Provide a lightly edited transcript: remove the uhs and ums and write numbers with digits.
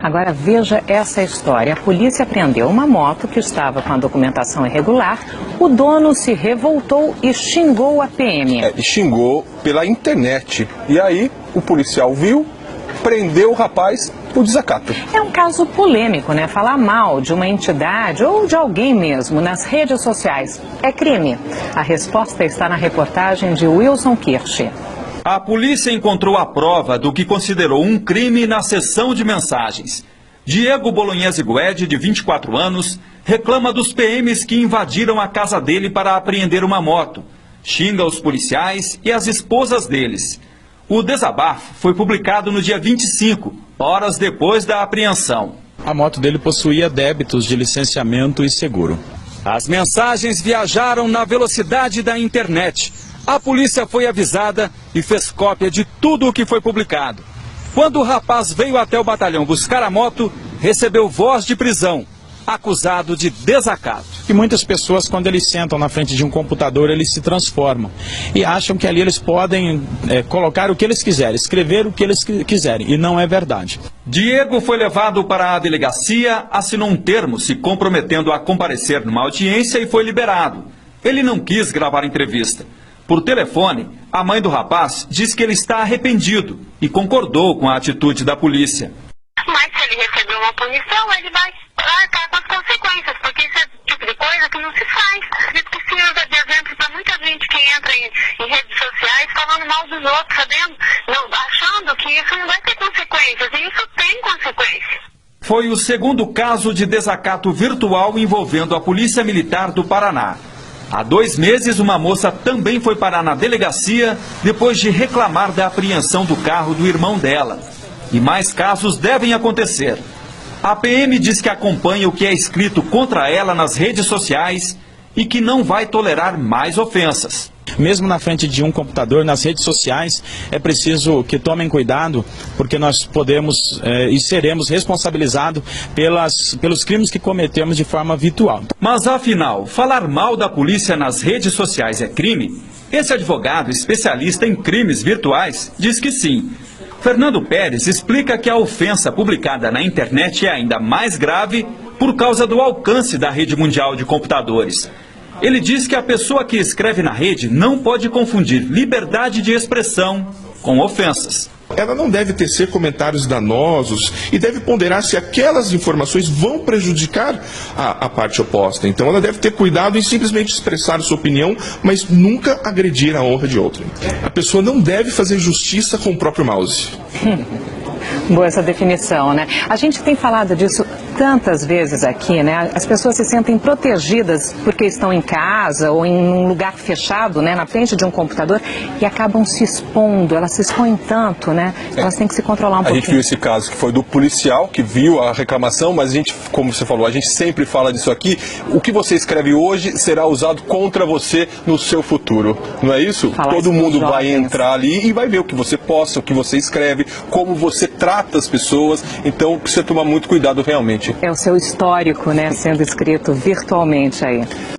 Agora veja essa história. A polícia apreendeu uma moto que estava com a documentação irregular. O dono se revoltou e xingou a PM. Xingou pela internet. E aí o policial viu, prendeu o rapaz por desacato. É um caso polêmico, né? Falar mal de uma entidade ou de alguém mesmo nas redes sociais é crime. A resposta está na reportagem de Wilson Kirsch. A polícia encontrou a prova do que considerou um crime na sessão de mensagens. Diego Bolognese Guede, de 24 anos, reclama dos PMs que invadiram a casa dele para apreender uma moto. Xinga os policiais e as esposas deles. O desabafo foi publicado no dia 25, horas depois da apreensão. A moto dele possuía débitos de licenciamento e seguro. As mensagens viajaram na velocidade da internet. A polícia foi avisada e fez cópia de tudo o que foi publicado. Quando o rapaz veio até o batalhão buscar a moto, recebeu voz de prisão, acusado de desacato. E muitas pessoas, quando eles sentam na frente de um computador, eles se transformam e acham que ali eles podem colocar o que eles quiserem, escrever o que eles quiserem, e não é verdade. Diego foi levado para a delegacia, assinou um termo se comprometendo a comparecer numa audiência e foi liberado. Ele não quis gravar entrevista. Por telefone, a mãe do rapaz diz que ele está arrependido e concordou com a atitude da polícia. Mas se ele receber uma punição, ele vai arcar com as consequências, porque esse é o tipo de coisa que não se faz. Isso que sirva de exemplo para muita gente que entra em redes sociais falando mal dos outros, sabendo? Não, achando que isso não vai ter consequências, e isso tem consequências. Foi o segundo caso de desacato virtual envolvendo a Polícia Militar do Paraná. Há 2 meses, uma moça também foi parar na delegacia depois de reclamar da apreensão do carro do irmão dela. E mais casos devem acontecer. A PM diz que acompanha o que é escrito contra ela nas redes sociais e que não vai tolerar mais ofensas. Mesmo na frente de um computador, nas redes sociais, é preciso que tomem cuidado, porque nós podemos e seremos responsabilizados pelos crimes que cometemos de forma virtual. Mas afinal, falar mal da polícia nas redes sociais é crime? Esse advogado especialista em crimes virtuais diz que sim. Fernando Pérez explica que a ofensa publicada na internet é ainda mais grave por causa do alcance da rede mundial de computadores. Ele diz que a pessoa que escreve na rede não pode confundir liberdade de expressão com ofensas. Ela não deve tecer comentários danosos e deve ponderar se aquelas informações vão prejudicar a parte oposta. Então ela deve ter cuidado em simplesmente expressar sua opinião, mas nunca agredir a honra de outro. A pessoa não deve fazer justiça com o próprio mouse. Boa essa definição, né? A gente tem falado disso tantas vezes aqui, né? As pessoas se sentem protegidas porque estão em casa ou em um lugar fechado, né? Na frente de um computador e acabam se expondo. Elas se expõem tanto, né? Elas têm que se controlar um pouquinho. A gente viu esse caso que foi do policial que viu a reclamação, mas a gente, como você falou, a gente sempre fala disso aqui. O que você escreve hoje será usado contra você no seu futuro. Não é isso? Todo mundo vai entrar ali e vai ver o que você posta, o que você escreve, como você trata as pessoas. Então precisa tomar muito cuidado realmente. É o seu histórico, né, sendo escrito virtualmente aí.